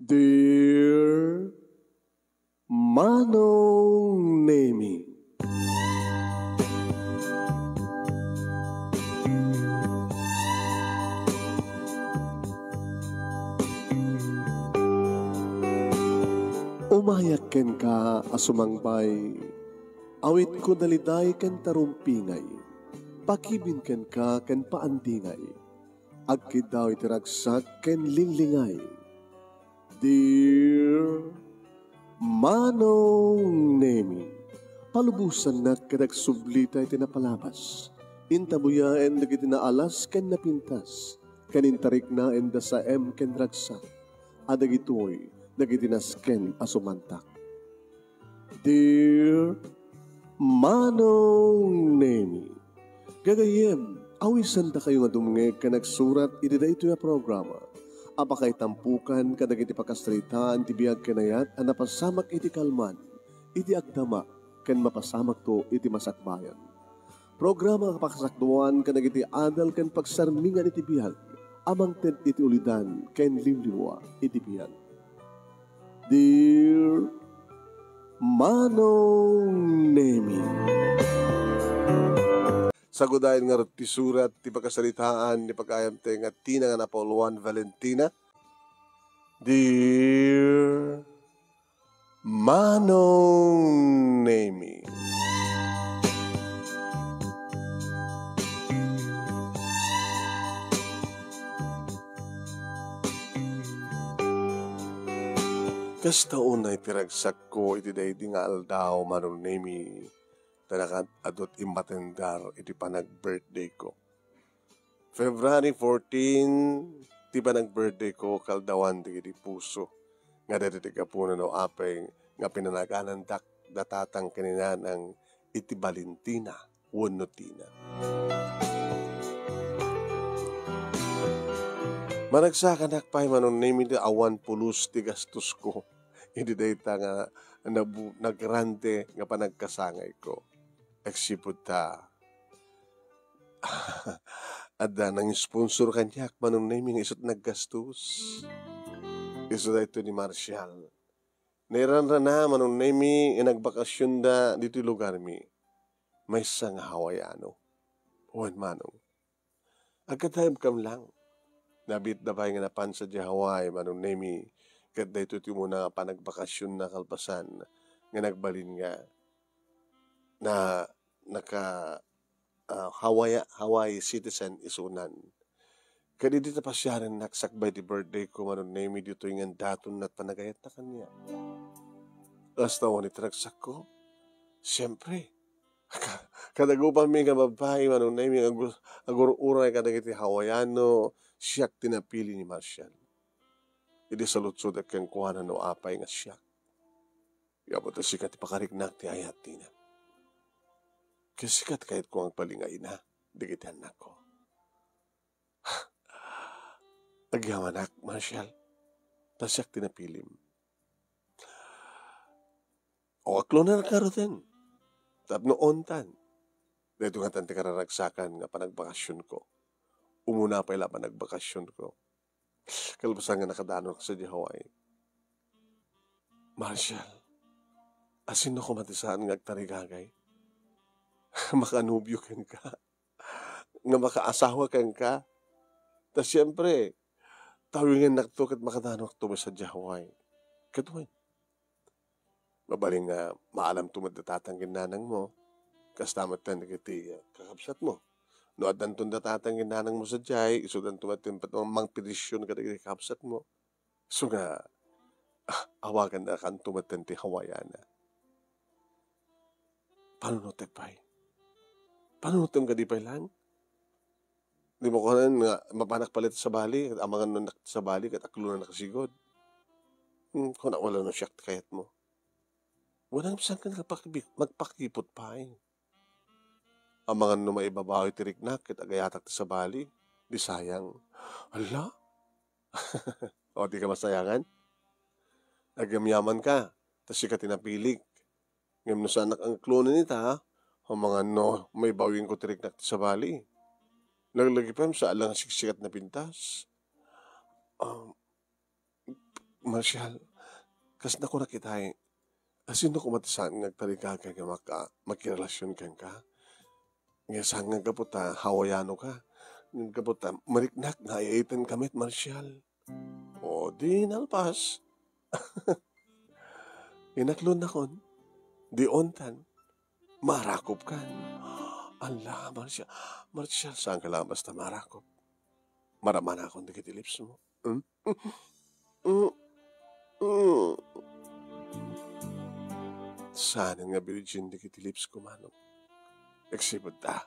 Dear Manong Nemi, umayak ken ka asumangbay, awit ko daliday ken tarumpingay, pakibin ken ka ken paandingay, agkid daw itiragsak ken linglingay. Dear Manong Nemi, palubusan na kadag sublita iti napalabas, intabuyaen dagiti naalas ken napintas, kanintarik na enda sa ken ragsak, adagitoy dagiti nasken asumantak. Dear Manong Nemi, gagayem, awisan da kayo nga dumngeg ka nagsurat iti daytoy a programa. Apakay tampukan kadag iti pakastritaan ti biag kanayat a napasamak iti kalman, iti agdama, ken mapasamak to iti masakbayan. Programa kapakasakduan kadag iti adal ken pagsarmingan iti biag, amang ted iti ulidan ken liwliwa iti biag. Dear Manong Nemi, sagudayan nga ti surat ti pagkasalitaan ni pagkayam te nga tina nga Napoleon Valentina. Dear Manong Nemi, kasta unay tiragsak ko iti daydi nga aldaw Manong Nemi, tanakat adot imbatendar iti panag-birthday ko. February 14, ti panag-birthday ko kaldawan ti puso. Nga dati kapunan o apeng nga pinanaganan datatang kanina ng iti Valentina, Wonotina. Managsakan akpay Manong Nemi ti awan pulos ti gastos ko. Hindi dayta nga nagrante nga panagkasangay ko. Eksipod ta. Ada nang sponsor kanyak Manong Nemi nga isot naggastos. Iso da ito ni Marshall. Nairanra na Manong Nemi nagbakasyon da dito lugar mi. May isang Hawaiano. Uwan Manong. Agkatayam kam lang. Nabit na pa nga napan sa Hawaii Manong Nemi. Kat da ito mo na panagbakasyon na kalpasan. Nga nagbalin nga. Na naka Hawaii citizen isunan. Kadi dito pa siya rin naksakbay di birthday ko Manong Nemi dito yung daton na panagayat na kanya. Last na wani traksak ko. Siyempre. Kadagupan mi nga babae Manong Nemi agur-uray kadagiti Hawaiano siyak tinapili ni Marshall. Idi salutsod at kang kuhanan no apay nga siyak. Yabot na sikat ipakariknak ti ayat tina. Kasikat kahit ko ang palingay na, digitan na ko. Nagyamanak, Marshall. Tasyak tinapilim. O aklo na nakaroten. Tapno ontan. Dito nga tante kararagsakan nga panagbakasyon ko. Umuna pa ila panagbakasyon ko. Kalbasan nga nakadano sa Hawaii. Marshall, asin ako matisaan nga agtarigagay. Makanubyo ken ka. Nga makaasawa ken ka. Ta siyempre, tawingan nakto kat makadano to sa Hawaii. Katuin. Mabaling nga maalam tumadatatanggin nanang mo. Kastamat tan nagiti kakapsat mo. No adan tun datatangin nanang mo sa jay, isudan tumatin mang pedisyon ka nagiti kakapsat mo. So nga, awagan na kan tumatin ti Hawaiiana. Paano no tagpay? Paano no ka di pa lang? Di mo ko nga mapanak palit sa bali, amangan nun sa bali, kat aklo na nakasigod. Kung na wala no siyak kayat mo. Walang saan ka magpakipot pa eh. Amangan no maibabawi tiriknak, kat agayatak sa bali, di sayang. Hala? O di ka masayangan? Agamyaman ka, tas ka tinapilik. Ngayon no sa anak ang klone nita, mga no, may bawing ko tiriknak sa bali. Naglagi pa sa alang siksikat na pintas. Marshall, kas na ko nakitay, asin ko matisan ngagtaliga ka nga makirelasyon ka. Nga sangag ka po ta, hawayano ka. Nga ka po ta, mariknak na iaitan kamit, Marshall. O di nalpas. Inaklon na kon, di ontan, marakop kan. Allah, Marshall. Marshall, saan ka lang basta marakop? Maraman akong di kitilips mo. Hmm? Mm, mm. Sana nga virgin di kitilips ko, manong. Eksipod ta,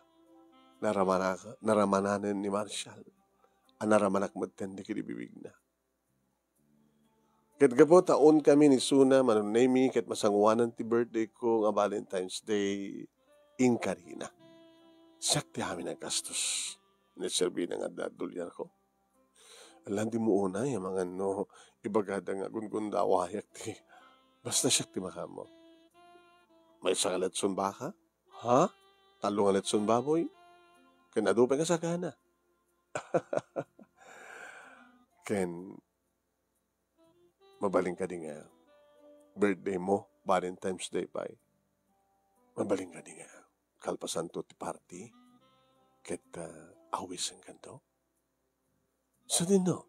naramananin ni Marshall. Naramanak magten di kitibibig na. Ket gabo taon kami ni Suna, manunemi, ket masangwanan ti birthday ko nga Valentine's Day in Karina. Siyak ti amin ang gastos. Neserbi na nga dolyar ko. Alam di mo una, yung mga no, ibagada nga gungunda wayak ti. Basta siyak ti makamo. May sakalatson baka? Ha? Talong alatson baboy? Kanadupay ka sa gana. Ken, mabaling ka din nga. Birthday mo, Valentine's Day pa. Mabaling ka din nga. Kalpasan to ti party. Ket awis ang kanto. Sa din no,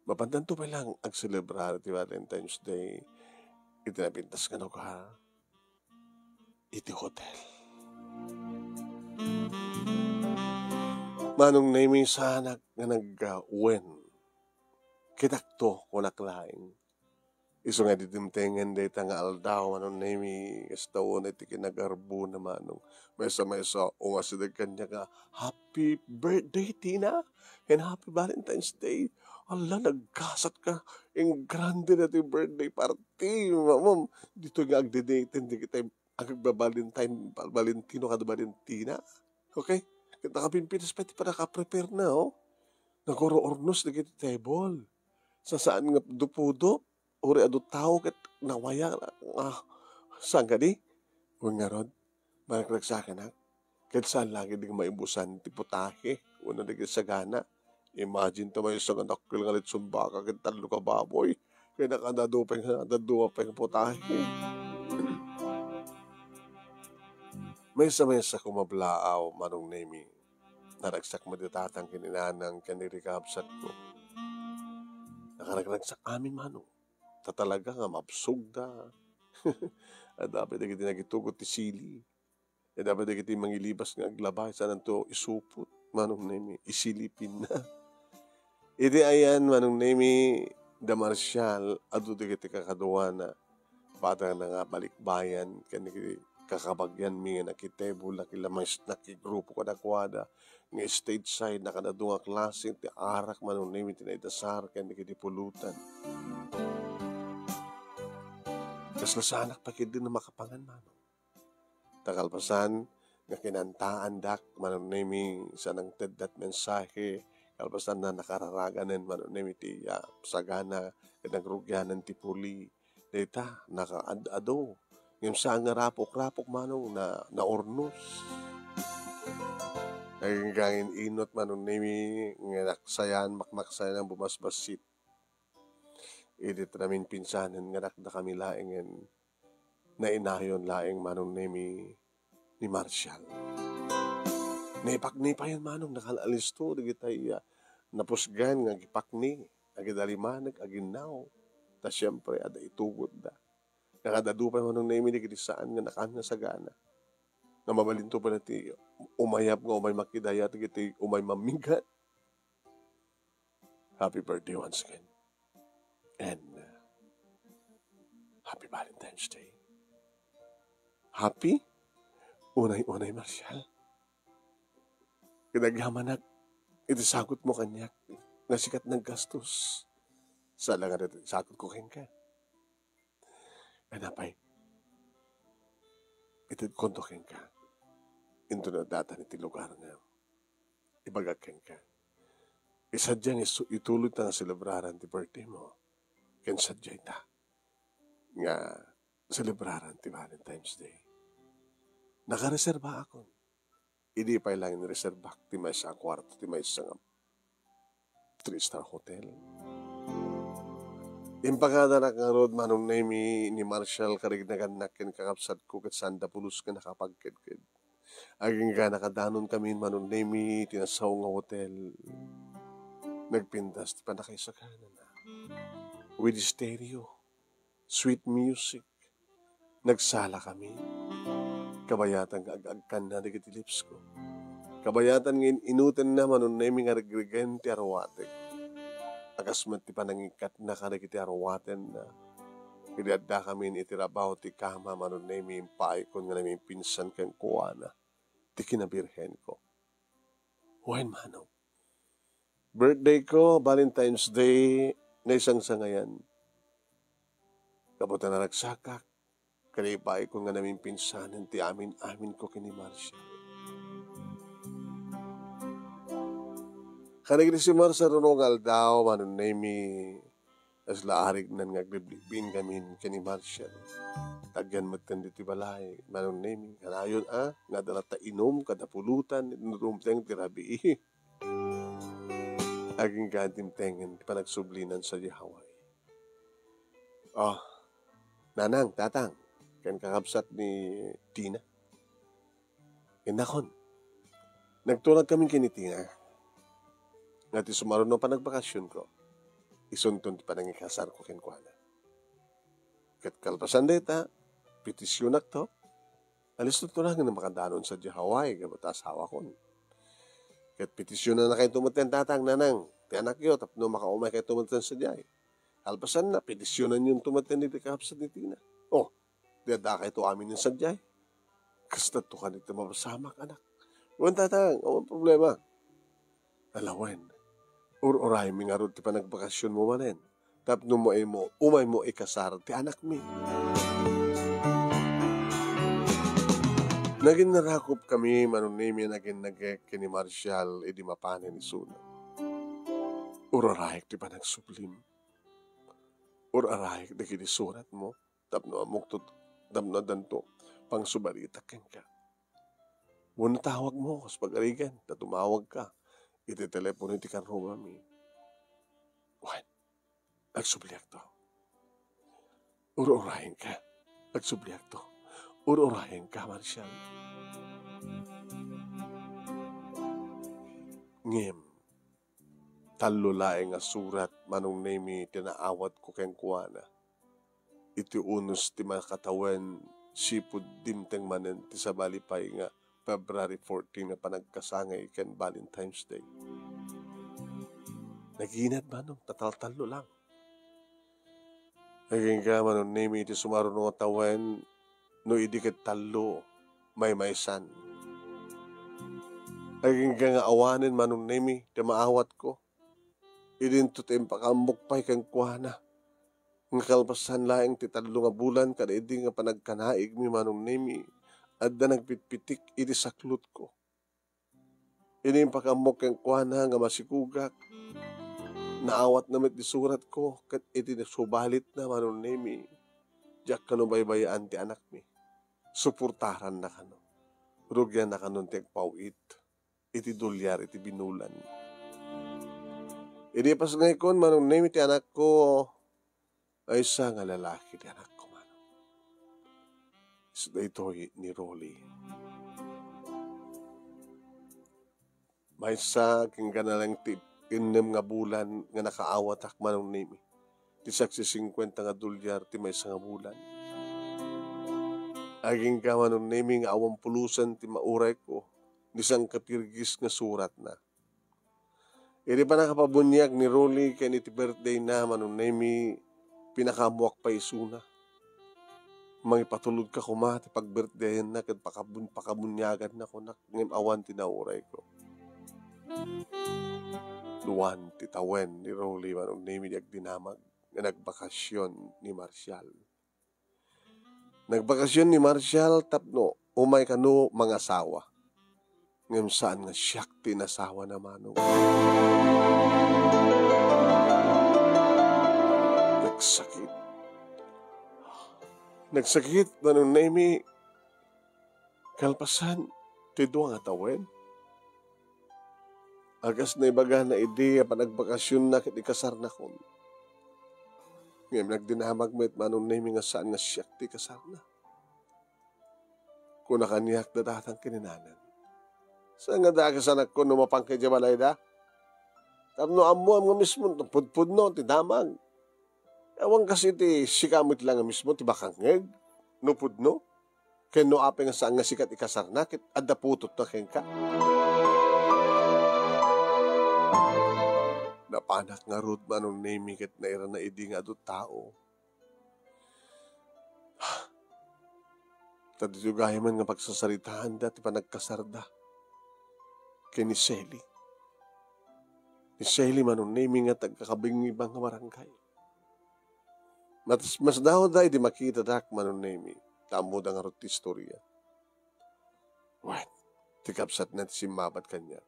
mapantanto pa lang ang celebrar ti Valentine's Day. Itinapintas ka no ka. Iti hotel. Manong naming sanak nga nag-wen. Kitakto ko naklaing. Iso nga ditimtengen data nga aldaw manong nami istawon iti kinagarbo na manong. Maysa ungasidag kanya ka, Happy birthday, Tina! And happy Valentine's Day! Allah, nagkasat ka. Ang grande na ti birthday party. Mamam, dito nga agdedaten, di kita Valentino kada Valentina. Okay? Kita kapimpinas pati para ka-prepare na, oh. Nagoro-ornos na kita table. Sa saan nga dupudo, uri ado tao kat nawaya, saan ka di? Huwag nga rod, managsakan na. Kahit saan lagi di maibusan, ti putahe, una di sagana. Imagine to may isang anak ko lang alit sumbaka, kahit talo ka baboy, kaya nakadadupay nga putahe. May sa kumablaaw, manong nemi, naragsak mo ditatang kininanang kanirikabsat ko. Nakaragsak amin, manong. Tatalaga nga, mabsog da. At dapat na kita nagitugot ti sili. At dapat na kita mangilibas nga aglabay. Saan to isupot, manong nemi, isilipin na. Iti ayan, manong nemi, da Marshall, adu di kita kakaduwa na. Bata na nga balikbayan, kanili kakabagyan mi nga nakitebo, nakilamay, nakigrupo kadakwada, nga stage side, nakadadunga klase, ti arak manong nemi, tinaidasar, kaya nakitipulutan. Kaslasanak pa kid din na makapangan, manong. Takalpasan, nga kinantaan dak, manong nemi, sanang tedat mensahe, kalpasan na nakararaganan, manong nemi, ti sagana, kanagrugyanan ti puli, data, nakaadado, yung sa nga rapok-rapok manong na ornos. Naging inot manong nemi nga naksayan, makmaksayan ang bumasbasit. Edit namin pinsanan nga nakda kami laing na inayon laing manong nemi ni Marshall. Naipakni pa yan manong nakalalisto, digitay napusgan nga gipakni, agidalimanag, aginaw. Ta siyempre, ada itugod da. Nakadadupay mo nung nami ni saan nga nakaan nga sagana. Nga mabalinto pa nati umayap nga umay makidaya iti umay mamigat. Happy birthday once again. And happy Valentine's Day. Happy? Unay-unay, Marshall. Kinagyamanag, itisagot mo kanyak nga sikat ng gastos. Sa lang nga sagot ko ka. Anapay, kontokin ka. Into na data niti lugar nga. Ibagakin ka. Isadyan itulog ta nga celebraran ti birthday mo. Ken sadyay ta. Nga celebraran ti Valentine's Day. Nakareserba ako. Hindi pa lang nireserba ti may sa kwarto, ti may sa 3-star hotel. Impagada na kang road manong name ni Marshall karignagan na kin kakapsat ko kat Santa Pulos ka nakapagkid. Aging ka nakadanon kami manong name tinasaw nga hotel. Nagpintas ti panakaisakanan na. With stereo, sweet music. Nagsala kami. Kabayatan nga agagkan na digiti lips ko. Kabayatan nga inutan na manong name nga regrigan ti arwatek. Agasmat ti panangikat na karigiti arwaten na. Idadda kami itirabaw ti kama manon na imimpay ko nga namin pinsan kang kuwana. Ti kinabirhen ko. Wen manong. Birthday ko, Valentine's Day, na isang sangayan. Kabutan na nagsakak. Kalipay ko nga namin pinsanan ti amin ko kini Marcia. Kanigli si Marcia runungal daw manon na as laarig nan ngaglibin kami kini Marcia. Tagyan magtandi ti balay. Manon name, kanayon nga dalata inom, kada pulutan, nurumteng tirabi. Aging gantimtengen, panagsublinan sa Hawaii. Nanang, tatang, kan kakapsat ni Tina. Inakon, nagtulag kami kini Tina. Nga ti sumaron no panagbakasyon ko. Isunton ti panangikasar ko kenkwana. Kat kalpasan deta, petisyonak to. Alis to lang na makadanon sa Hawaii, gabat asawa ko. Kat petisyonan na kayo tumutin tatang nanang. Ti anak yo, tapno makaumay kayo tumutin sa Jai. Kalpasan na, petisyonan yung tumutin ni kakapsat ni Tina. Dada kayo to amin yung sa Jai. Kasta to ka nito mapasamak anak. Huwag tatang, ang problema. Alawen. Uray mi nga ron ti panagbakasyon mo manen. Tapno mo umay mo ikasar ti anak mi. Naging narakop kami manunimi naging nagkini Marshall edi mapanen ni Suna. Urarayek ti panagsublim. Urarayek di kini surat mo. Tapno amok damno danto pang subarita ken ka. Muna tawag mo kas pag-arigan na tumawag ka. Iti telepono iti karoma mi. Wan, nagsubliak to. Uro-urahin ka. Nagsubliak to. Uro-urahin ka, Marshall. Ngem, talulaing nga surat manong name tinaawat ko keng kuwana. Iti unos ti makatawan sipud dimteng manen ti sabalipay nga February 14 na panagkasangay ken Valentine's Day. Naginat manong tatal-talo lang. Naging ka manon name iti sumaron nga tawen no idikit talo may maysan. Naging ka nga awanin manon name ti maawat ko. Idinto ti pakamukpay kang kuana. Nga kalpasan laeng ti talo nga bulan kada idi nga panagkanaig mi manong name at da nagpitpitik iti saklot ko. Ini yung pakamok yung kuhana nga masikugak. Naawat namit di surat ko kat iti nasubalit na manon nemi. Diyak kano baybayaan ti anak mi. Suportaran na kano. Rugyan na kanon ti agpawit. Iti dolyar iti binulan. Ini pas ngayakon manon nemi ti anak ko ay isa nga lalaki ti anak ko. So ito ni Rolly. May sa kingga na lang inem nga bulan nga nakaawat akmanong nimi. Ti saksi 50 nga dolyar ti may nga bulan. Aging ka manong nimi nga awang pulusan ti mauray ko. Nisang kapirgis nga surat na. Iri pa nakapabunyag ni Rolly kaya ti birthday na manong nimi pinakamuak pa isuna. Mangipatulog ka kumati pag birthdayan na kad pakabunyagan na ko ngem awan tinauray ko. Luwan titawen ni Rolly manong name diag dinamag nga nagbakasyon ni Marshall. Nagbakasyon ni Marshall tapno umay kano mga asawa. Ngem saan nga siyak tinasawa na manong. Nagsakit manong name kalpasan ti duwa nga tawen. Agas na ibaga na ideya pa nagbakasyon na kit ikasar na kon. Ngayon nagdinamag met manon na nga saan nga siyak ti kasarna. Kung nakaniyak na datang kininanan. Saan nga dagas anak ko numapang kay Jabalay da? Tapno amo ang nga mismo, pudpud no, ti damag. Ewan kasi ti sikamit lang nga mismo, ti bakangeg, nupud no. Kaya no ape nga saan nga sikat ikasarna, kit adda putot na ken ka. Napanak nga rod manong naming na ira na idi nga do tao. Tadito gaya man nga pagsasaritahan dati pa nagkasarda. Kaya ni Shelly. Ni Shelly manong naming nga tagkakabing ibang nga barangay. Mas daw dahi di makita dak manong naming. Tamo da nga rot ti istorya. What? Tikapsat na si mabat kanya.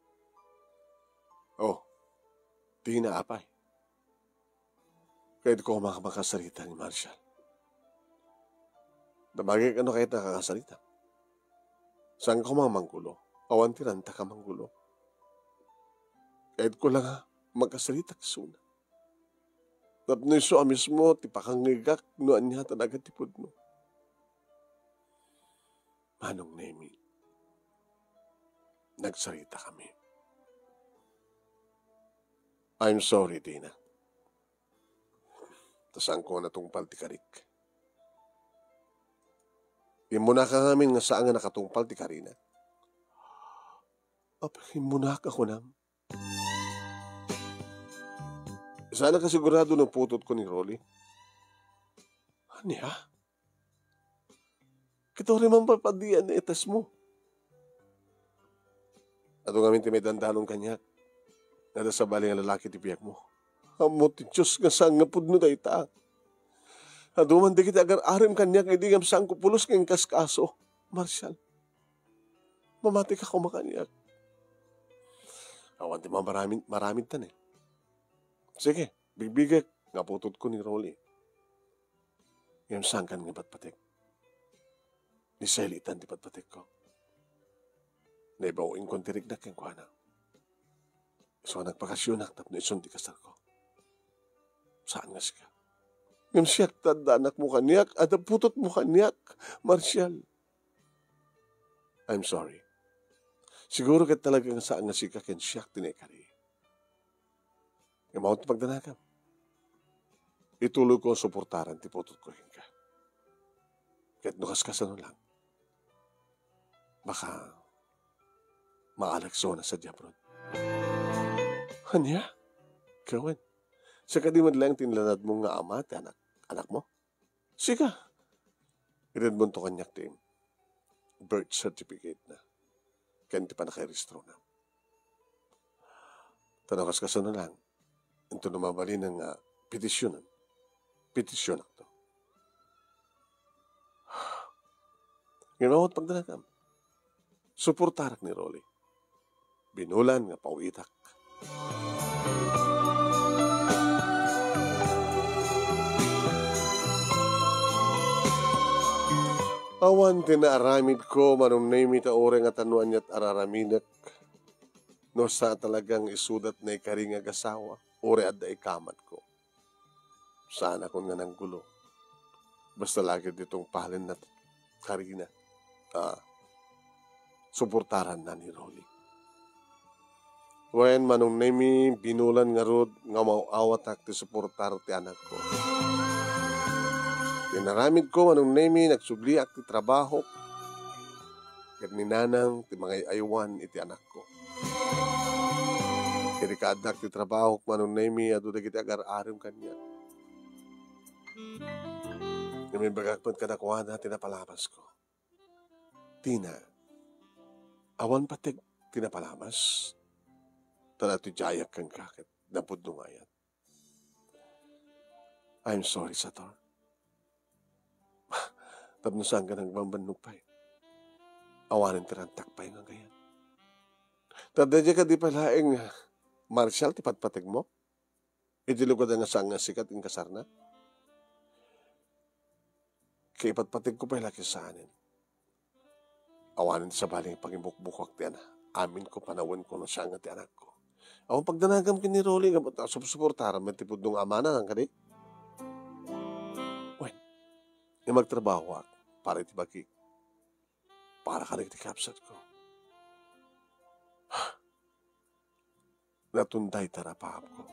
Oh. Di na apay. Kaya di ko makasarita ni Marshall. Damagay ka no kahit nakakasalita. Saan ka manggulo? Awan tiranta ka manggulo. Kahit ko lang magkasalita kasuna. Tapno iso mismo, tipakangigak, noan niya talaga tipod mo. Manong Nemi, nagsarita kami. I'm sorry, Dina. Tasang ko na tungpal ti karik. Imuna ka ngamin nga saan nga nakatungpal ti karina. Imuna ka ko nam. Sana ka sigurado ng putot ko ni Rolly. Anya? Kito rin man papadian na itas mo. Ato ngamin ti may dandanong kanyak. Nada sa baling ang lalaki ti piyak mo. Amo ti Diyos nga saan nga pudno da ita. Aduman di kita agar arim kanyak nga di ngam saan kupulos kang kaskaso. Marshall, mamati ka kumakanyak. Awan ti maraming tan eh. Sige, bigbigak nga putot ko ni Rolly. Ngam saan kan nga patpatik. Ni Selitan ti patpatik ko. Naibawin kong tirignak yung kuhana. So nagpakasyonak tapno ison ti kasar ko. Saan nga siya? Ngam siyak tanda anak mo kanyak at putot mo kanyak, Marshall. I'm sorry. Siguro ka talagang saan nga siya ken siyak tinekari. Ngam ako ito pagdanakam. Ituloy ko suportaran ti putot ko ka. Kahit nukas ka sa lang. Baka maalakso na sa Jabrod. Hanya? Kawan. Sa kadimad lang tinlanad mo nga ama at anak mo? Sika. Ilan mo ito kanyak din. Birth certificate na. Kaya hindi pa nakarehistro na. Tanakas ka sa na lang. Ito namabali ng petisyonan. Petisyon ako to. Ginawat pagdalagam. Suportarak ni Rolly. Binulan nga pauitak. Awan tinaaramid ko manong nami ta ore nga tanuan niya't araraminak. No sa talagang isudat na ikaring agasawa, ore adda ikamat ko. Sana kun nga nang gulo. Basta lagi ditong pahalin na karina. Suportaran na ni Rolly. When manong nami binulan nga rod nga mauawat ak ti suportar ti anak ko. Tinaramid ko manong nami nagsubli ak ti trabaho ket ninanang ti mga aywan iti anak ko. Kaya kaadak ti trabaho manong nami adu dagiti agar-arim kanya. Ngamin bagakpan ka nakuha na tinapalamas ko. Tina, awan patig tinapalamas. Tala ti jayak kang kakit, napod nungayat. I'm sorry, Sator. Tapnusan ka ng bambanupay. Awanin tirantakpay nga ganyan. Tadadya ka di palaing Marshall, tipatpatig mo? Idilugod nga sang sikat in kasarna? Kaya ipatpatig ko pala kisaanin. Awanin sa baling pag-ibukbukak ti anak. Amin ko, panawan ko na siya nga ti anak ko. Ako pagdanagam kini Rolly, suportaran, matipod nung ama na, kadi? nga magtrabaho para iti bagi. Para ka iti kapsat ko. Natunday iti arapahap ko.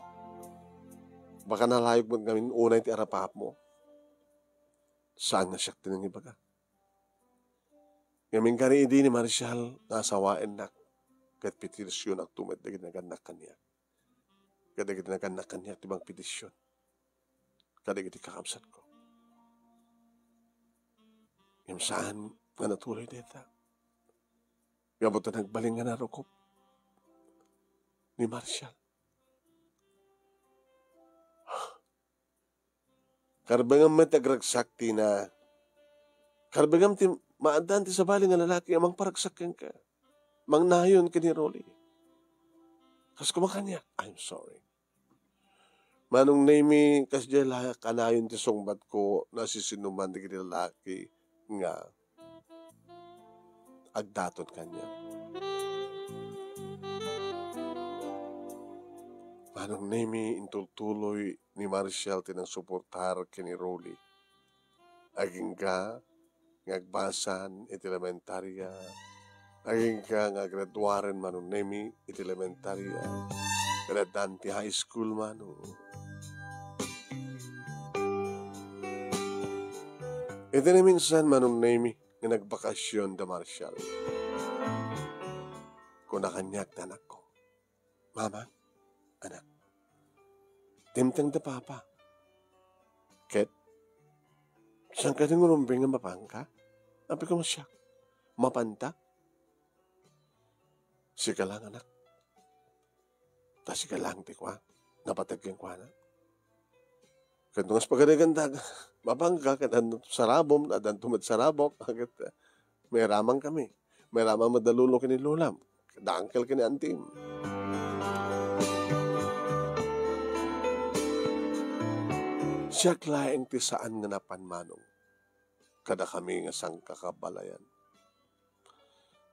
Baka nalayog mo gamin unay iti arapahap mo. Saan na siya tinang ibaga? Ngamin ka rin ni Marshall nasawain na kat petisyon at tumad na ginaganak kanya. Kada ginaganak kanya tibang petisyon. Kada iti kakabsat ko. Yung saan nga natuloy dito. Gabot na nagbaling nga narukop ni Marshall. Karbangam may tagragsakti na karbangam ti maandan ti sabali nga lalaki amang paragsakken ka. Mang nayon ka ni Rolly. Kas kumakanya, I'm sorry. Manong name kas jala kanayon ti sungbat ko na sisinuman ti lalaki nga agdaton kanya. Manong name intultuloy ni Marshall tinang suportar kini Rolly. Aging ka ngagbasan iti elementarya. Aging ka ngagraduaren manong name iti elementarya. Kaladan ti high school manong. Ito na minsan manong name nga nagbakasyon da Marshall. Kung nakanyak na anak ko. Mama, anak. Timtang da papa. Ket, saan ka rin ngurumbing nga mapangka? Api ko masyak. Mapanta? Sika lang anak. Ta sika lang ti kwa. Napatagyan kwa na. Kantungas pagkadagandag. Mapangka kadan sarabom. Adan tumad sarabok. May ramang kami. May ramang madalulo kini lulam. Daangkel kini antim. Siya klaeng ti saan nga napanmanong. Kada kami nga sang kakabalayan.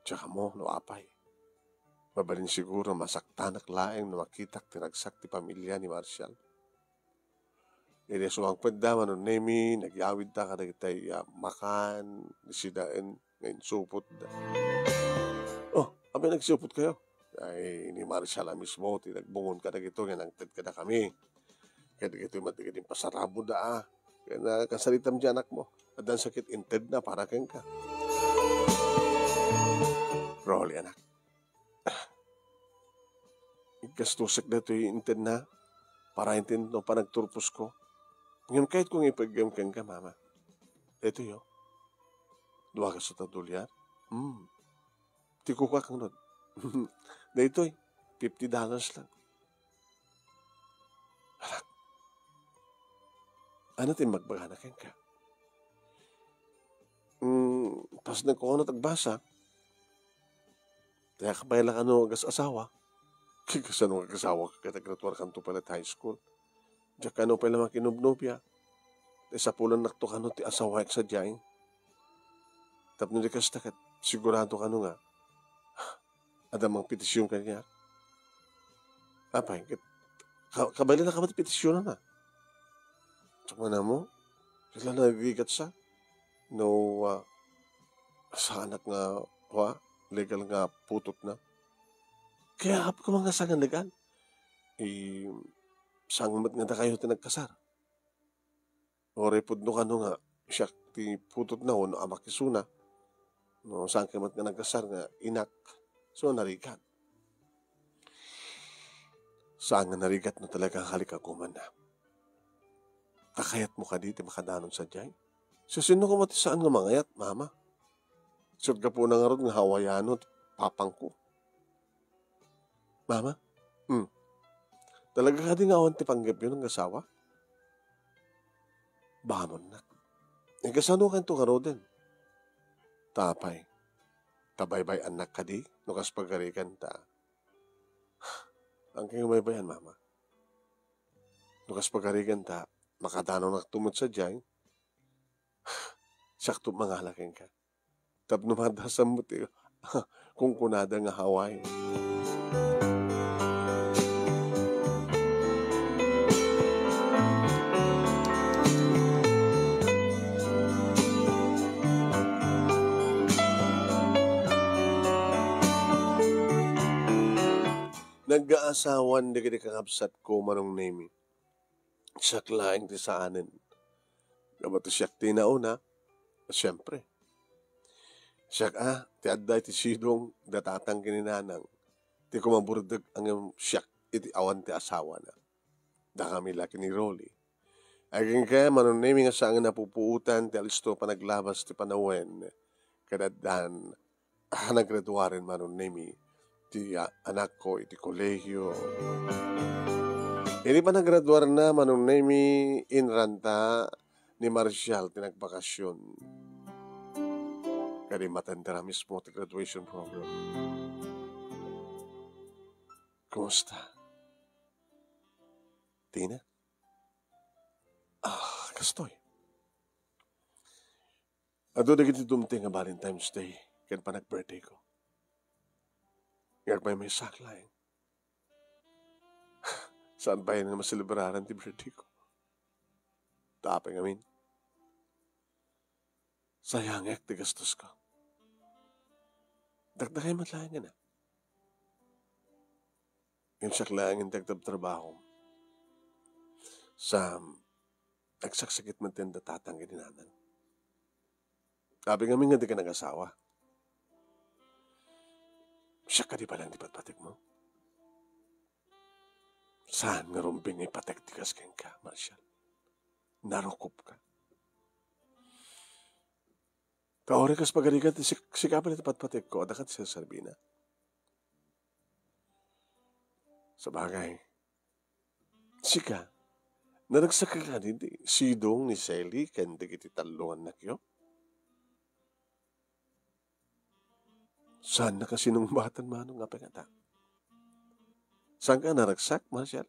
Tsaka mo, no apay. Mabalin siguro masaktanak laeng na makitak tinagsak ti pamilya ni Marshall. Inesuang pweda manon nemi, nagyawid ta kada kitay makan, nisidain, ngayon supot da. Oh, abi nagsupot kayo. Ay, ni Marshall mismo, tinagbungon kada gito, nga nangtad kada kami. Kaya ito yung matigaling pasarabo da Kaya nakasalitam dyan anak mo. At ang sakit inted na para kang ka. Rolly anak. Ikastusik na ito yung inted na para inted no pa nagturpos ko. Ngayon kahit kung ipagam kang ka mama. Ito yo. Dua ka sa tadulyan. Tiko ka kang nun. Na ito $50 lang. Anak. Ano tin magbaganakin ka? Pas nagkukunot agbasa, kaya kabayla ka no agas-asawa, kikasan mo agas-asawa ka katagratuar kanto pala high school. Diyan ka no pala makinubnubya, sa pulan nakto ka no ti asawa sa dyaing. Tapno di ka stakat, sigurado ka no nga, adamang petisyon ka niya. Apay, kabayla na ka mati petisyon na. Tsaka na mo, sila nagigat sa no sa anak nga legal nga putot na. Kaya hap ko mga sangan legal. Sangmat nga na kayo tinagkasar. O repod no ka no nga siya ti putot na no amakisuna. No saan kamat nga nagkasar nga inak. So narigat. Saan nga narigat no talagang halikakuman na. Kakayat mo ka dito makadanon sa dyan. So sino ko mati saan nga mangayat, mama? Siyot ka po na nga ron nga hawayano, papang ko. Mama? Talaga ka din nga awan ti panggap yun ng asawa? Bahamon na. Kasano ka ito ka din? Tapay. Tabaybay anak ka di, nukas pagkarikan ta. Ang kayo may bayan, mama. Nukas pagkarikan ta, makadano na tumot sa dyan, sakto mangalaking ka. Tapno madasam mo tiyo, kung kunada nga Hawaii. Nag-aasawan di kiti kakabsat ko manong name. Siya klaing ti saanin. Kabato siya ti nauna. Siyempre. Siya ti adday ti sidong datatang kininanang. Ti kumaburdag ang siya iti awan ti asawa na. Da kami laki ni Rolly. Aging kaya manong name nga saan napupuutan ti alisto pa naglabas ti panawen. Kadadan naggraduarin manong name ti anak ko iti kolehiyo. Hindi pa naggraduar na manong name inranta ni Marcial ti nagbakasyon. Kaya matanda mismo ti graduation program. Kumusta? Tina? Kastoy. Ado na giti dumting nga Valentine's Day ken pa nag-birthday ko. Ngag may saklaing. Saan ba yun nga maselebraran ti birthday ko? Tapang amin. Sayang ti gastos ko. Dagdagay matlayan na. Yung saklaing yung trabaho. Sa nagsaksakit man tinda tatang gininanan. Sabi nga nga di ka nag-asawa. Siya ka di palang di patpatik mo? Saan nga rumbing ipatek tikas ken ka, Marcial? Narukop ka. Kaori kas pagalikat, sikapan iti patpatik ko, adakat siya Sarbina. Sa bagay, sika, naragsaka ka din, sidong ni Sally, kanda kiti talungan na kyo. Saan na kasi nung batan manong nga pangata? Saan ka naragsak, Marcial?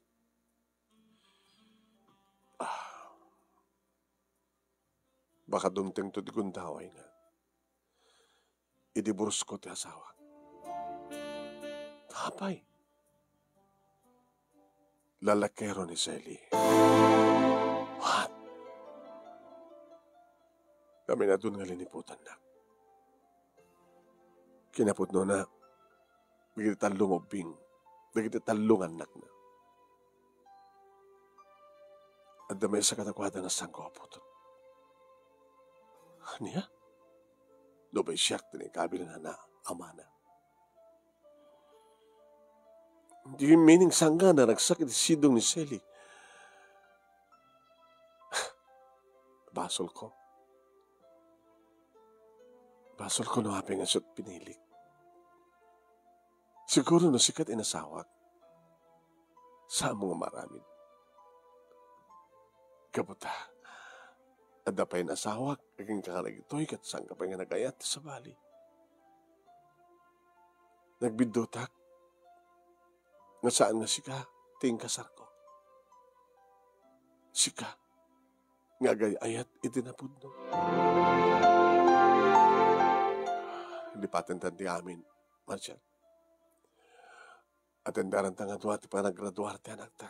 Baka dumting to di gundaway nga. Idiburs ko ti asawa. Tapay. Lalakero ni Sally. What? Kami na dun nga liniputan na. Kinapot no na, bigit talong obing, bigit talong anak na. At damay sa katakwada na sangkopot. Niya? Dobay siyak din kabilang na ama na. Hindi yung meaning sangga na nagsakit sidong ni Sally. Basol ko. Basol ko na haping asot pinilik. Siguro na sikat inasawak. Sa mga maraming. Kabuta. Ada pa yung asawak, kaging kakaragitoy, kat saan ka pa nga nagayat sa bali. Nagbidotak, nga saan nga sika, ting kasar ko. Sika, nga gayayat, itinapod no. Hindi patentan di amin, Marcial. Atendaran tanga duwa, ti pa naggraduar ti anak ta.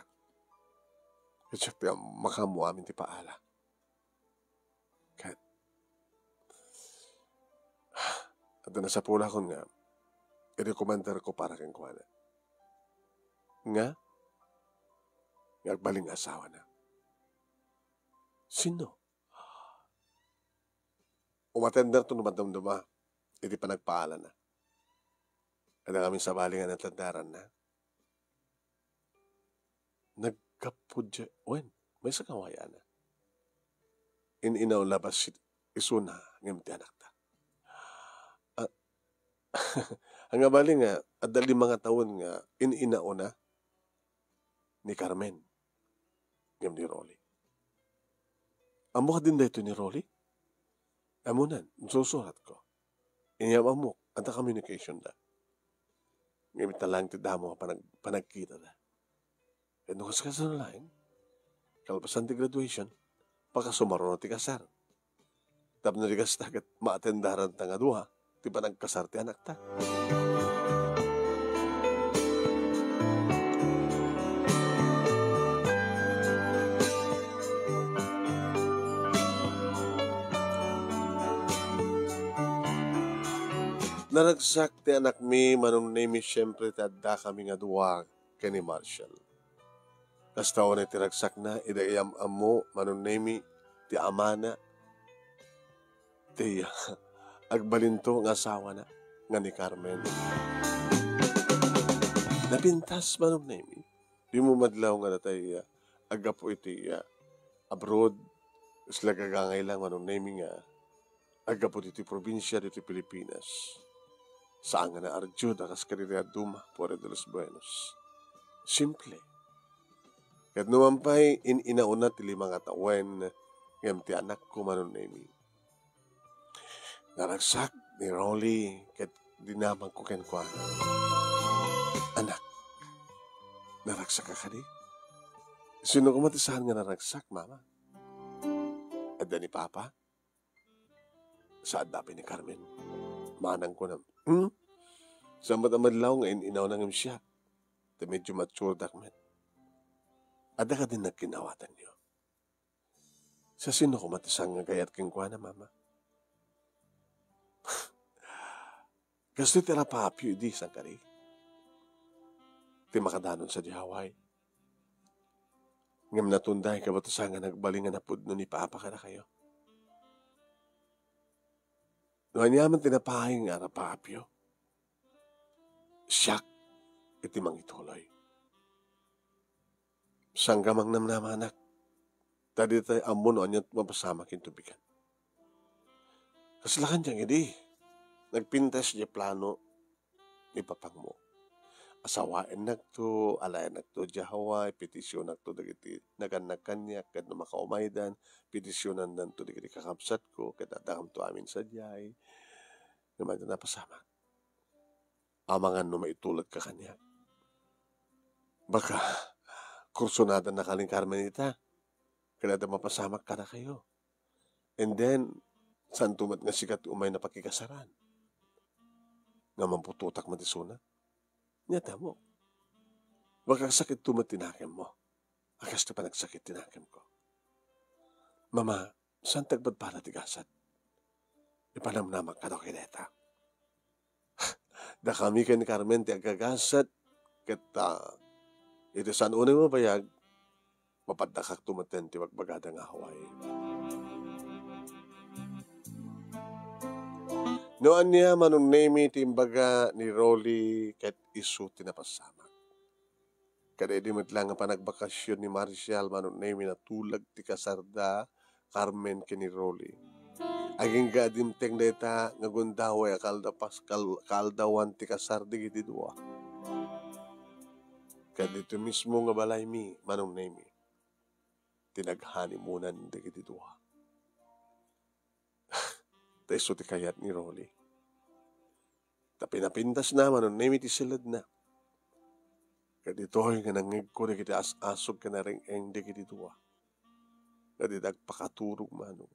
Itsak ti makamu amin ti paala. At nasa pula ko nga, i-recommender ko para kang kuwana. Nga? Ngagbaling asawa na. Sino? Umatender to numadamdama, hindi pa nagpaala na. At ang aming sabalingan ng tandaran na. Nagkapudya, may sakawaya na. Inaw labas isuna ng anak ta. Ang abali nga, adali mga taon nga, inao na ni Carmen, ngam ni Rolly. Amo ka din da ito ni Rolly? Amunan, susurat ko. Inyam amok, anta communication da. Ngamit na lang ti damo panagkita da. E nung kasakasa na lain, kalpasan ti graduation, pakasumaro na ti kasar. Tap na ti kastagat maatendaran tanga duha, ti ba nagkasar ti anak ta? Naragsak ti anak mi, manong name siyempre tadda kami nga duwag. kani Marshall. Kastaon na tinagsak na, idayam amo, manunemi, ti amana, ti agbalinto ng asawa na, nga ni Carmen. Napintas manunemi, di mo madlaw nga natay agapo iti abroad, sila gagangay lang manunemi nga, agapo iti probinsya diti Pilipinas. Saan nga na arjud, akas karira duma, Puerto de los Buenos. Simple. Kat numampay, inauna ti limang atawen, ngam ti anak ko manunemi. Naragsak ni Rolly, kat dinamang ko kenkwa. Anak, naragsak ka kadi? Sino ko matisahan nga naragsak, mama? Adda ni Papa? Saad dapi ni Carmen? Manang ko na, sa matamadlaw nga inaw nang siya. Te medyo mature dakmet. Ada ka din nagkinawatan niyo. Sa sino ko matisang nga gayat king kwa na, mama? Kasi tira papyo di sang kari. Ti makadanon sa Diyaway. Ngam natunday ka ba nga nagbalingan na pudno ni Papa ka na kayo? Noon yaman tinapahay nga na papyo. Siyak iti mangituloy. Sanggamang namnamanak. Tadi tayo amon o anyat mapasama kintubigan. Kaslakan diyang hindi. Nagpintas niya plano ni papang mo. Asawain nagto, alayan nagto Diyaway, petisyon nagto dagiti naganak kanyak, kad na makaumaydan, petisyonan nanto dagiti kakabsat ko, kadadakam to amin sa Diyay, naman na napasama. Amangan no maitulad ka kanya. Baka, kursunada na kaling Carmenita, kada mapasamak ka na kayo. And then, saan tumat nga sikat umay na pakikasaran? Nga mampututak matisuna? Nyata mo. Baka sakit tumat tinakim mo. Akas na pa nagsakit tinakim ko. Mama, saan tagbad para tigasat? Ipanamnamak ka daw kineta. Da kami kan Carmen ti agagasat kita ito saan unay mo bayag mapadakak tumaten ti wagbagada nga Hawaii. Noan niya manunemi ti imbaga ni Rolly ket isu tinapasamak. Kada di matlang nga panagbakasyon ni Marshall manunemi na tulag ti kasarda Carmen ken ni Rolly. Aging gadimteng deta nga gundaway kaldawan ti kasardi iti dua. Kadito mismo nga balay mi manunemi. Tinaghanimunan iti dua. Taiso ti kayat ni Rolly. Tapi napintas na manunemi ti silad na. Kadito'y nga nangig ko na kita asog ka na rin ang iti dua. Kadidag pakaturog manong.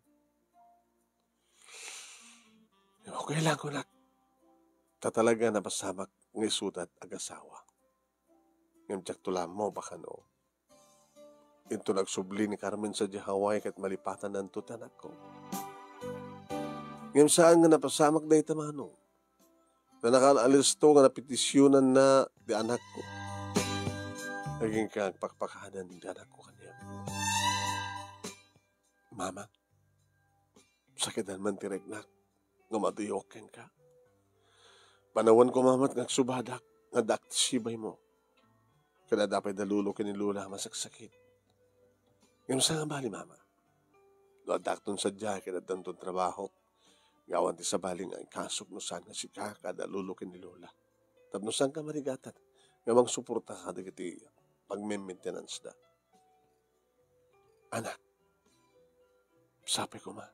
Okay lang ko na. Tatalaga na pasamak ng isudat agasawa. Ngam tsak tulam mo baka no. Ito nagsubli ni Carmen sa Diyaway kat malipatan ng tutanak ko. Ngam saan nga napasamak na itamano. Na nakaalis to nga napetisyonan na di anak ko. Naging kagpakpakahanan di anak ko kanya. Mama, sakitan man tiregnak. Nga matuyoken ka. Panawan ko mamat ngagsubadak, nga daktisibay mo. Kada dapat dalulo kinilula masaksakit. Ngayon sa nga bali, mama. Doadakton sa diya, kada danton trabaho. Gawan ti sa bali nga kasok no saan nga si kaka dalulo kinilula. Tapno saan ka marigatan. Ngamang suporta ka dagiti pag-maintenance da. Anak, sabi ko ma.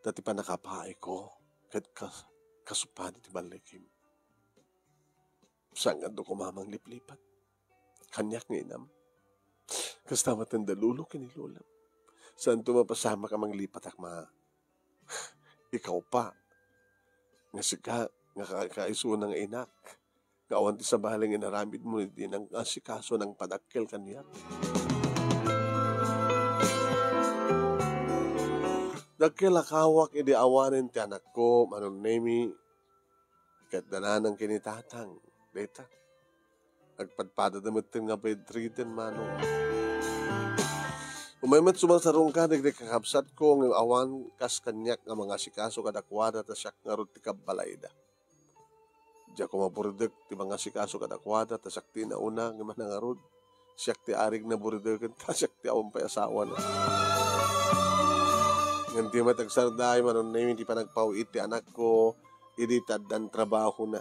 Dati pa nakapahay ko, kahit kasupad iti balikim. Saan nga do ko mamang liplipat? Kanyak nga inam. Kastamat ang dalulo kinilulam. Saan tumapasama ka mang lipat akma? Ikaw pa. Nga sika, nga kaiso ng inak. Kawan ti sa bahalang inaramid mo, hindi nang asikaso ng padakkel kanyak. Nagkilakawak idi awanin ti anak ko, manunemi, kat dananang kinitatang, deta. Agpadpada damit nga bedridden manong. Umaymat sumasarong ka, nagkakapsat ko ng awan kas kanyak nga mga sikaso kadakwada ta siyak nga ron ti kabalayda. Diya ko maburidek ti mga sikaso kadakwada ta siyak ti nauna nga manangarod. Siyak ti arig na buridekan ta siyak ti awang pay asawa na. Ngan ti matagsarday manon na hindi pa nagpauit ti anak ko, idi taddan trabaho na.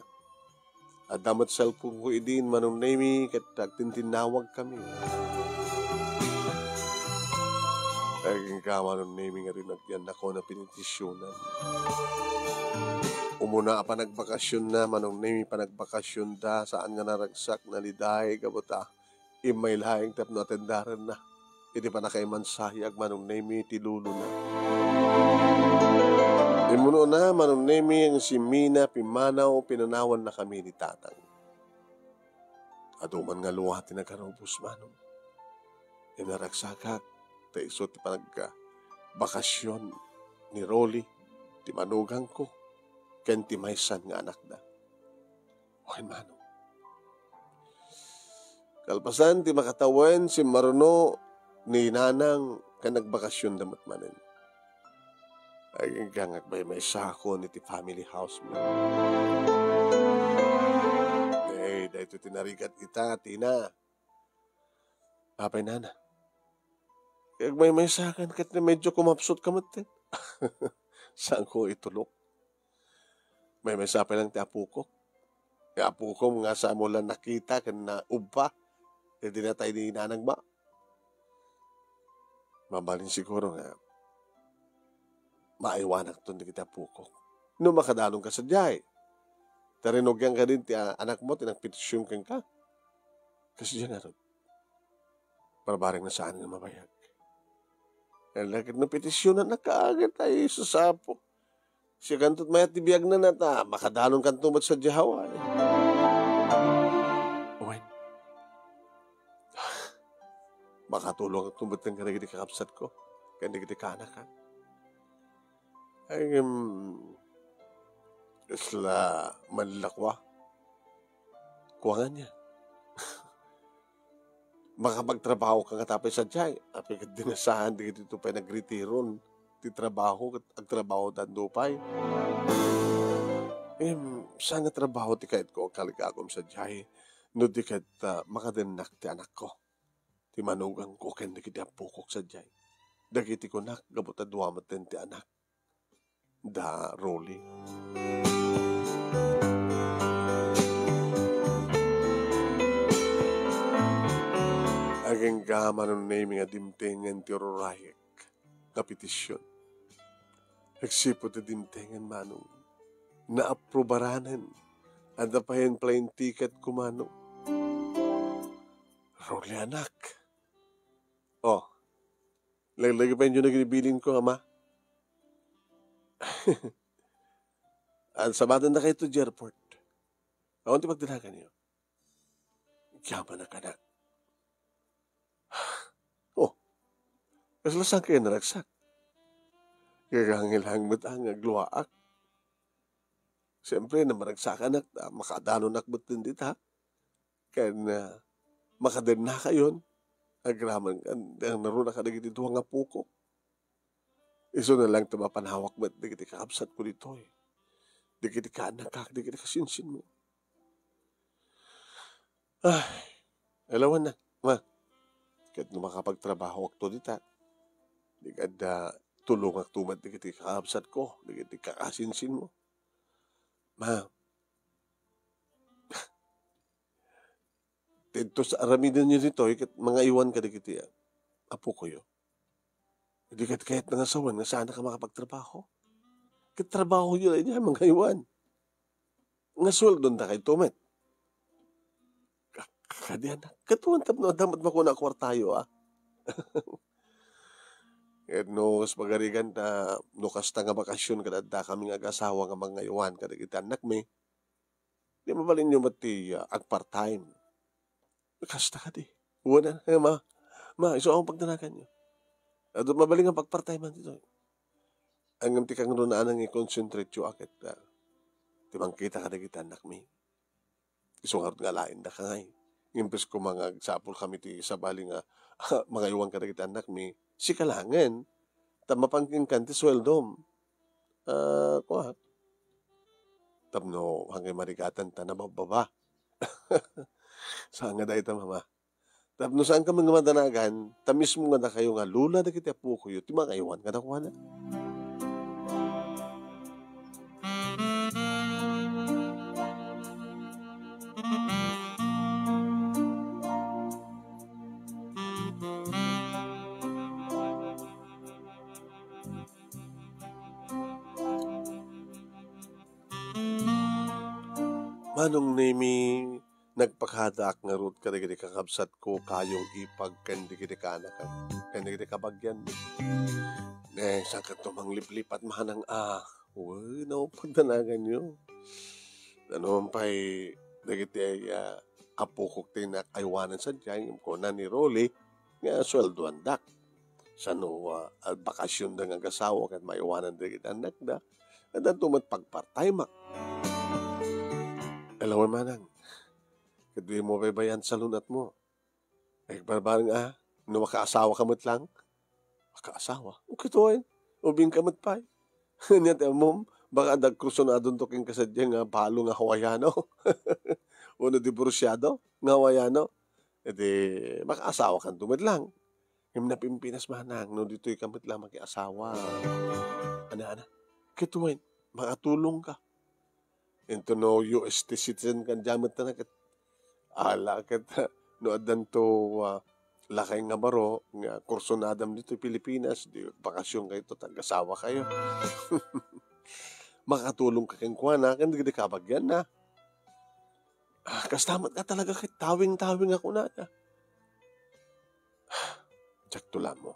At damat cellphone ko idin manon na kat tintinawag kami. Aging kama nun naming nga rin nagyan ako na pinitisyonan. Umuna pa nagbakasyon na, manong naming pa nagbakasyon da, saan nga naragsak na liday, kabuta, imay lahing tapno atendaran na. Hindi pa na kay mansayag, manong naming tilulo na. Imuno na, manong naming ang si Mina, pimanaw, pinanawan na kami ni tatang. Aduman nga luwati na karubos, manong. Inaragsakak. Iso ti bakasyon ni Rolly, ti manugang ko, ken ti maysan nga anak da. Okay, mano. Kalpasan ti makatawan si Maruno ni Nanang kan nagbakasyon damat manen. Ay gangag bay may sako ni ti family house mo. Eh, dahito tinarigat kita, Tina. Apay nana. Kaya may sakan kat na medyo kumapsot kamot din. Saan ko itulok? May sapay lang ti apo ko. Kaya apo ko nga sa mo lang nakita kan na uba. Kaya di na tayo ni nanang ba? Mabalin siguro nga maiwanak to di kita apo ko. No makadalong ka sa diyay. Tarinogyan ka din ti anak mo, tinagpetisyon ka. Kasi diyan nga rin. Parabaring na saan nga mabayag. Lakit na petisyon na nakaagad tayo sasapo. Siya kantot mayat tibiyag na nata, makadalong kantumat sa Jahawa. Owen, makatulong ang tumat ng kanagiti kakapsat ko. Kanagiti kanak ka. Ay, isla manlakwa. Kuwangan niya. Makapagtrabaho ka katapay sa diyay. Api kat dinasahan, di ito pa nagritiron. Ti trabaho, agtrabaho dandupay. Saan nga trabaho ti kahit ko, kaligagom sa diyay. No di kahit makadinak ti anak ko. Ti manugang ko, kaya di pukok sa diyay. Dagiti ko nak, gabuta duwamat din ti anak. Da Rolly. Aging gaman ng naming adimtengan ti rurayek na petisyon. Nagsipo ti dimtengan manong naaprobaranan at napayan plain ticket ko manong. Rolly anak. Oh, lagi pa yun na ginibilin ko, ama. At sabatan na kayo to airport. Ako ti pagdinagan niyo. Yaman na ka na. Kasi lasang kayo naragsak. Kagangilhang matang agluwaak. Siyempre, na maragsakan at makadano nakbat din dita. Kaya na makaden na kayon. Agraman ang naruna ka na gitito nga puko. Iso na lang mapanhawak ba't di kiti kakapsat ko dito eh. Di kiti kaanakak, di kiti kasinsin mo. Ay, alawan na. Ma, kahit na makapagtrabaho ako dita. Di kada tulong ak tumat di kiti kakapsat ko, di kiti kakasinsin mo. Ma, dito sa aramidan nyo dito, mga iwan ka di kiti apo ko yun. Hindi kahit nangasawan nga saan ka makapagtrabaho. Katrabaho yun ay niya, mga iwan. Nga sweldo na kay tumat. Kakadiyan na. Katuan tap no, damat makuna kwartayo Et no, pagarigan na nukasta nga bakasyon kadada kaming agasawa nga mga iwan kadagiti anak mi. Di mabalin nyo mati ag part-time. Kasta ka di. Uwan na, ma, iso akong pagdanakan nyo. At mabaling ang pag-part-time dito. Ang amti kang runaan ang i-concentrate nyo akit. Timang kita kadagiti anak mi. Iso nga lain da ka ngay. Imbes ko mga sapul kami ti sa bali nga mga iwan ka dagiti anak mi, si kalangan, ta mapangking kan ti sweldom. Kuha, tapno hanggang marigatan ta na mababa. Saan nga da ita mama? Tapno saan ka mga madanagan, ta mismo nga na kayo nga lula da kiti apo ko ti mga iwan ka na kuha na. Manong nimi nagpakadak nga rut kadagiti kakabsat ko kayong ipag kandi kiti kanakan. Kandi kiti kabagyan. Saan ka tumang liplipat manang uy, pagdanagan nyo. Ano pa'y dagiti apo ko tinakaywanan sa dyan, yung kona ni Rolly, nga sweldo andak. Sa bakasyon da nga gasawa kat maiwanan dagiti anak da. At tumat pagpartay alam mo manang, kadwi mo bayan sa lunat mo. Barbarang no makaasawa ka mo't lang. Makaasawa? O kituin, ubing ka mo't pa. Niyat mom, baka dagkruso na adun toking kasadya nga palo nga Hawaiano. Uno diborsyado nga Hawaiano. E di, makaasawa kang tumad lang. Yung napimpinas manang, no dito'y kamot lang makiasawa. Ana, kituin, makatulong ka. Into no US citizen kan jamat na kat ala kat no adan to lakay nga baro nga kurso na adam dito Pilipinas di bakasyon kayo to tagasawa kayo. Makatulong ka kang kuana kan di kabagyan na. Kastamat ka talaga kay tawing ako na. Check to lang mo.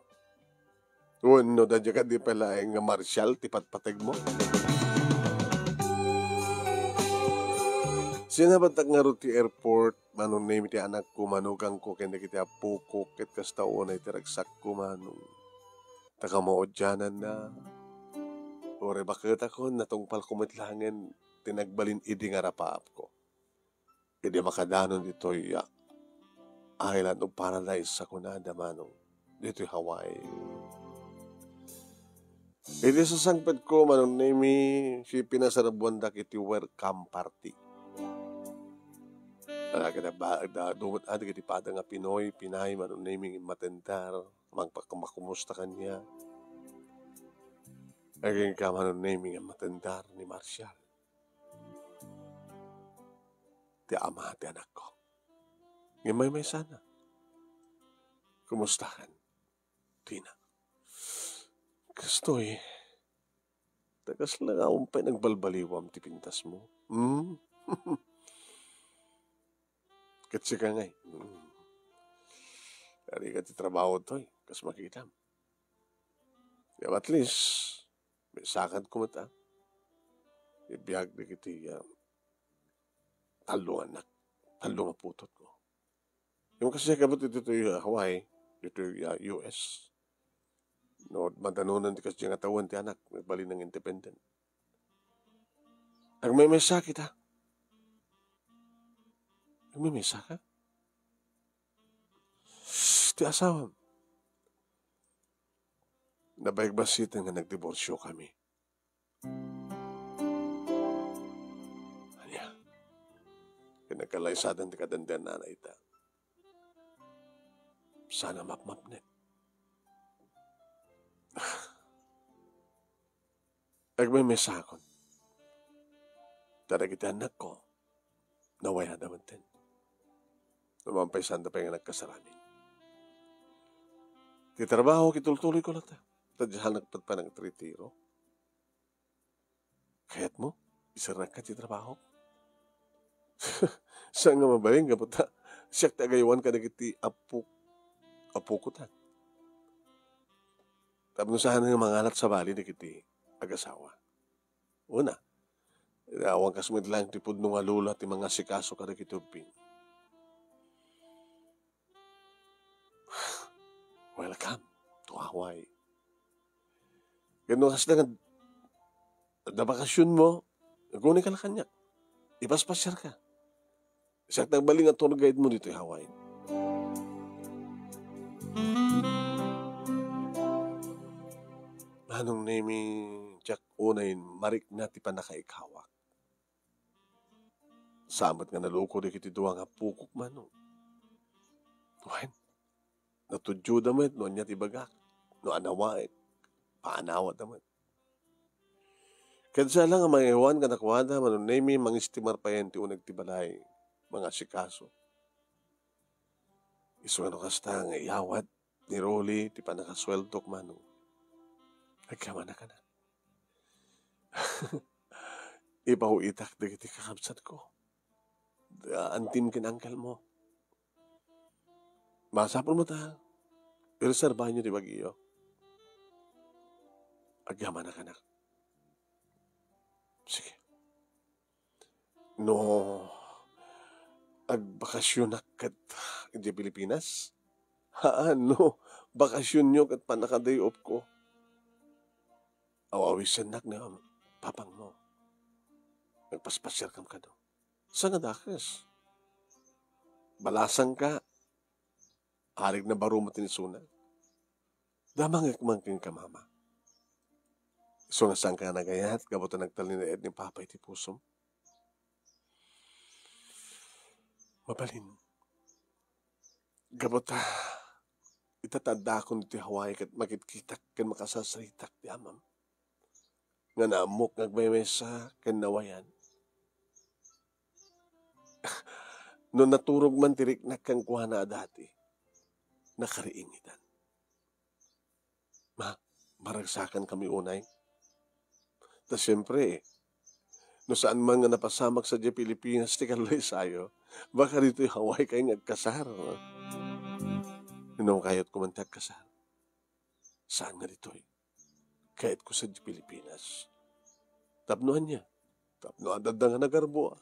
No da ka di pala nga martial tipat-pateg mo. Sinabat nga ruti airport, manong name ti anak ko, manugang ko, kaya kita apo ket kastaon ay tiragsak ko manong. Takamaodyanan na. Ore bakit ako, natungpal kumitlangan, tinagbalin idi nga rapaap ko. Idi makadanon dito island of paradise sa kunada manong. Dito Hawaii. Idi sa sangpad ko, manong name si pinasarabuan iti welcome party. Dumot kiti pada nga Pinoy, Pinay, manong naming matendar, makumusta kanya. Aging ka manong naming matendar ni Marshall. Ti ama, ti anak ko. Ngimay may sana. Kumustahan? Tina. Gusto tagas lang akong pa nagbalbaliwam ti pintas mo. Kasi ka ngay. Kari ka ti trabaho to kas makita. At least, may sakad ko mata. Ibiyag na kiti talo anak. Talo nga putot ko. Yung kasi kabot dito Hawaii, dito US. No, madanunan di kasi nga tawan ti anak. Nagbali ng independent. Ang may sakit Mimisa ka? Ti asawa. Nabayagbasitan nga nagdiborsyo kami. Anya. Kinakalaysadan ti kadandan na ita. Sana mapmapnet. Agmimisa akon. Taragiti anak ko. Nawaya naman din. Namampay sanda pa yung nagkasaramin. Titrabaho, kitultuloy ko lang ta. Tadyahan nagpat pa ng tritiro. Kaya't mo, isarang ka titrabaho. Saan nga mabaling ka puta? Siyak tagayawan ka nagiti apo ko ta. Tapos saan nga mga alat sa bali nagiti agasawa. Una, awang kasumid lang tipod nung alula ti mga sikaso ka nagitubing. Welcome to Hawaii. Ganun kasi na bakasyon mo, nagunin ka lang kanya. Ipaspasyar ka. Siya nagbaling nga tour guide mo dito Hawaii. Anong naming Jack unayin, marik na ti panakaikawak. Samot nga naloko di kiti duwa nga pukok man. No? Tuhan, natudyo damit, no niya tibagak, no anawain, paanawat naman. Kadsa lang ang mga iwan ka nakwada, manong nami, mga istimar pa yan ti unag tibalay, mga sikaso. Iso ano kasta nga iyawat, ni Rolly, ti panakasweldok manong. Nagkama na ka na. Ipahuitak di kiti kakabsat ko. Antim kinangkal mo. Masapon mo ta. Reserva nyo di bagiyo. Agyaman na ka na. Sige. No, agbakasyon na kat di Pilipinas? No, bakasyon nyo kat panakaday off ko. Awawisan nak na papang mo. Nagpaspasyal kam ka do. Saan nga dakas? Balasang ka. Harig na baro mo tinisuna. Damang ikmangking ka mama. So nga saan ka nagayat, gabot na nagtalin na ed ni Papa iti pusom. Mabalin. Gabot ta. Itatanda ko niti Hawaii kat makitkitak kan makasasaritak di amam. Nga naamok nagmaymesa kan nawayan. Noon naturog man tirik na kang kuhana dati, nakariingitan. Maragsakan kami unay. Tas siyempre, no saan man nga napasamak sa di Pilipinas, ti kaloy sayo, baka dito yung Hawaii kayo nagkasar. No? Nung kayat ko man tagkasar. Saan nga dito eh? Kahit ko sa di Pilipinas. Tapnoan niya. Tapnoan dadang nga nagarbo ah.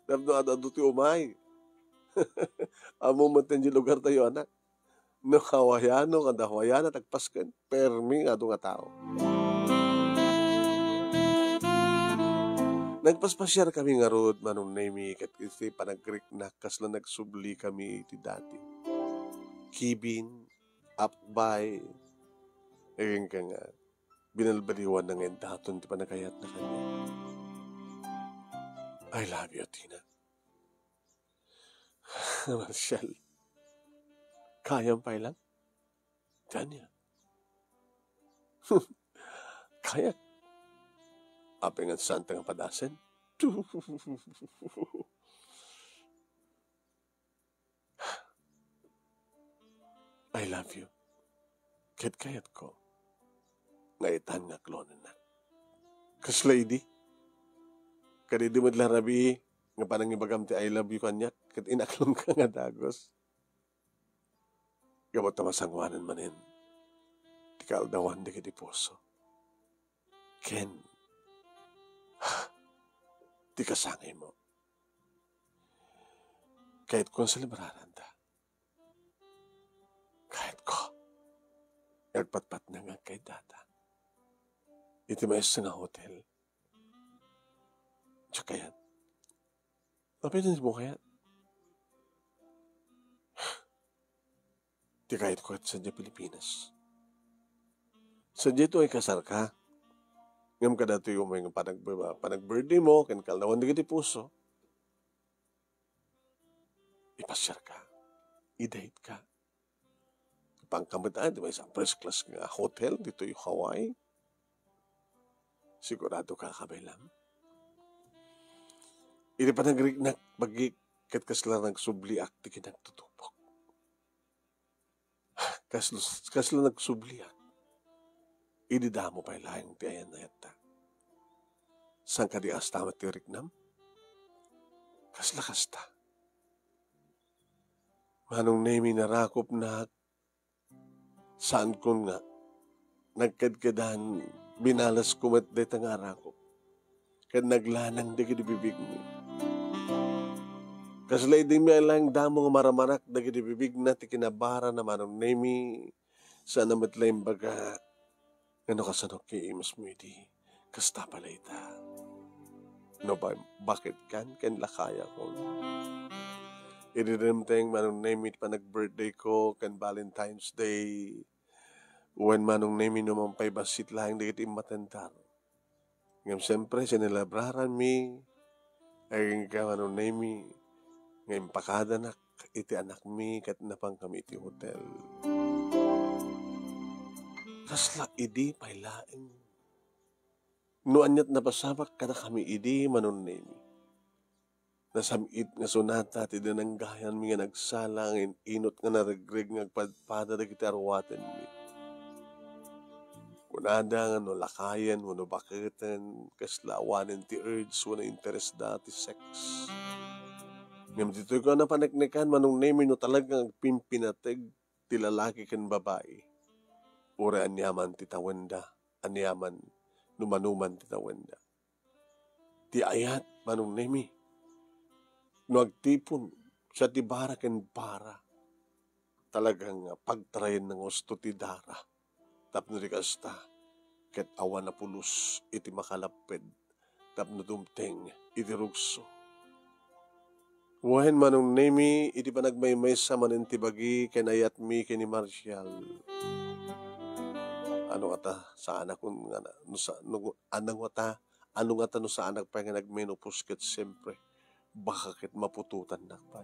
Tapnoan dadang ti umay. Amo matin di lugar tayo anak. No Hawaiano, kada Hawaiana, tagpaskan. Permi nga doon nga tao. Nagpaspasyar kami nga road, manong nami, kat iti panag-Greek na, kasla nagsubli kami iti dati. Kibin, Apbay, ayun ka nga, binalbaliwan na ngayon daton, di pa nagayat na kanya. I love you, Tina. Marshall, kayang pa lang? Diyan yan. Kaya. Apeng at santang padasan. I love you. Kayat ko. Ngaitan nga klonan na. Kas lady. Kadidi mo larabi. Nga panang ibagam ti I love you kanyak. Kat inaklong ka nga dagos. Gamot na masangwanan manin. Tikaldawan di kiti puso. Ken. Di kasangay mo. Kahit kung salibraran ta. Kahit ko. Nagpatpat na nga kay data. Iti mayos nga hotel. Tsaka yan. Mapitin mo kaya? Di kahit ko at sadya Pilipinas. Sadya ito ay kasar ka. Ngam ka dito yung mga panag-birthday mo, kinkalnawan di kiti puso. Ipasyar ka. I-date ka. Pangkamitaan, di ba isang first class nga hotel dito yung Hawaii. Sigurado ka kabilang. Ini pa nag-rig bagi kasla nagsubli akti kinagtutupok. Kasla nagsubli ak. Ididamo pa ilang ti ayan na yata. San ka di astama ti rignam? Kasla kasta. Manong nemi narakop na saan ko nga nagkadkadan binalas kumat deta nga arakop. Kad naglanang di bibig mo. Kaslay din may lang damo nga maramarak dagiti bibig na ti kinabara na manong nemi sa namatlayang baga. Ano kasanok kay imas mo iti, kasta pala ita. No ba, bakit kan lakaya ko. Ididimteng manong name it pa nag-birthday ko kan Valentine's Day. When manong name numampay basit lang di kiti matentar. Ngam siyempre sinelebraran mi ay ka manong name ngam pakadanak iti anak mi kat napang kami iti hotel. Kasla idi pailaeng. No anyat na pasabak kada kami idi manon name. Nasamit nga sunata ti dinanggayan mi nga nagsalangin inot nga naregreg nga agpadpada da kita arwaten mi. Kunada nga no lakayan, no baketan, kaslawanin ti urge, wano interest da ti sex. Ngam dito ko na panagnikan manong name no talagang pimpinateg ti lalaki kan babae. Ura anyaman ti tawenda, anyaman numanuman ti tawenda. Ti ayat manong name no agtipon sa ti bara ken bara. Talagang pagtrayin ng gusto ti dara. Tapno di kasta ket awan na pulos iti makalaped. Tapno dumteng iti rugso. Wahen manong name iti panagmaymay sa manin ti bagi ken ayat mi ken ni Marcial. Ano ata sa anak kun nga no sa no anang ata ano nga no sa anak pa nga nagmenopause ket siyempre baka ket mapututan na pa.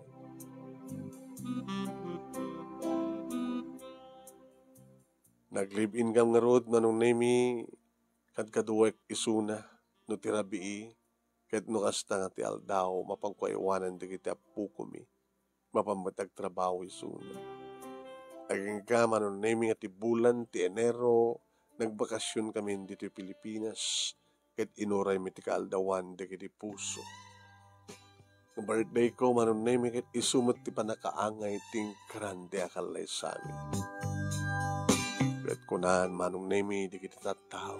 Nag-live-in kam nga rod manong name kadkaduwek isuna no tirabii ket no kasta nga ti aldaw mapangkuaywanan di kiti apuko mi mapambatag trabaho isuna. Aging ka manong name nga ti bulan ti Enero nagbakasyon kami dito Pilipinas ket inuray mi ti kaaldawan di kiti puso. Ang birthday ko manong name ket isumot ti panakaangay ting grande akalay sa amin. Ket kunan manong name di kita tattao.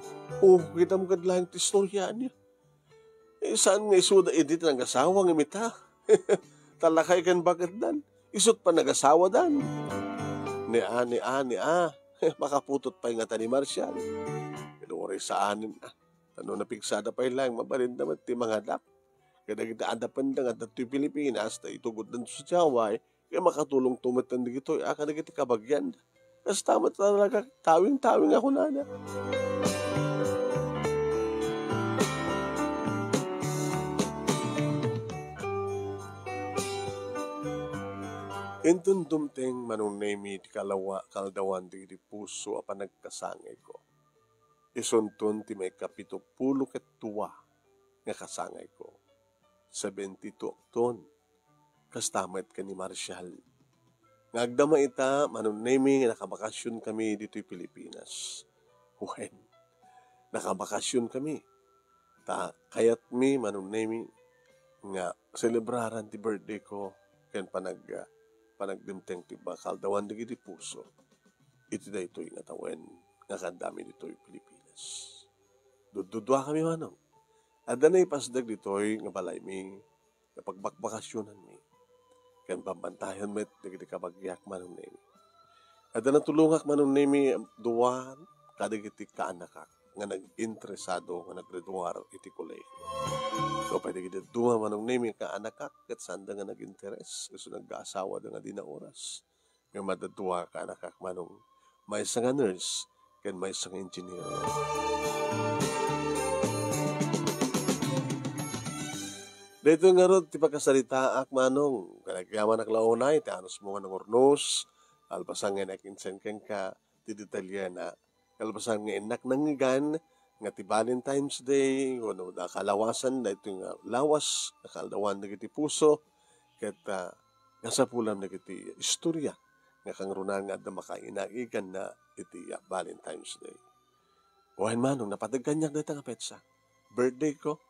Kita mo kadlaing ti istorya niya. Saan nga isuda edit ng asawa ng imita? Talakay kan bakit dan? Isot pa nag-asawa dan. Ni makaputot pa yung ata ni Marcial. Pinuray sa anin Tano na pigsada pa lang, mabalin naman ti mga anak. Kaya kita adapan na nga dato'y Pilipinas, na itugod na sa Jawa, kaya makatulong tumatan na gito, aka na kita kabagyan. Kasi tama talaga, tawing-tawing ako na. Intun dumteng manong name ti kaldawan ti puso apan nagkasangay ko. Isuntun ti may kapitupulo ket tuwa nga kasangay ko. 72 ton. Kastamat ka ni Marcial. Ngagdama ita, manong name nakabakasyon kami dito'y Pilipinas. When? Nakabakasyon kami. Kayat mi, manong name nga celebraran ti birthday ko ken panagdimteng ti bakaldawan di puso. Iti da ito'y ngatawen nga kandami dito'y Pilipinas. Dududwa kami manong. Ada na ipasdag dito'y nga balay mi nga pagbakbakasyonan mi. Ken pambantayan met dagiti kabagyak manong name. Ada na tulungak manong name duwan kadagiti kaanakak nga nag-interesado nga naggraduar iti kolehiyo. So, pwede kita dunga manong name kaanakak ket sanda nga nag-interes. So, nag-aasawa da nga di na oras. Nga madadua kaanakak manong may isang nurse ken may isang engineer. Dito nga ron, ti pagkasalita ak manong, kanagyaman ak launay, ti anos mo nga ng ornos, alpasan nga nakinsen ka, ti detalye na, alpasan nga enak nangigan, nga ti Valentine's Day, wano, nakalawasan, na ito nga lawas, nakaldawan na kiti puso, ket kasapulam na kiti istorya, nga kang runan nga na makainaigan na iti Valentine's Day. Wahan manong, napadagkanyak dito nga petsa, birthday ko,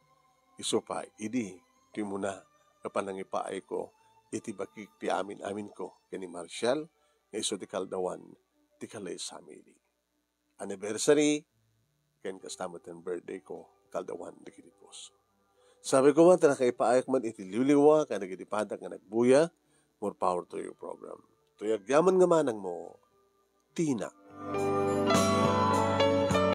iso pa, idi, ti muna kapanangipaay ko iti bakik ti amin ko kani Marcial nga iso ti kaldawan ti kalay family. Anniversary ken kastamot ang birthday ko kaldawan di kiti puso. Sabi ko man nakaipaay man iti liwliwa kana giti padak nga nagbuya. More power to your program. Tuyag yaman nga manang mo Tina.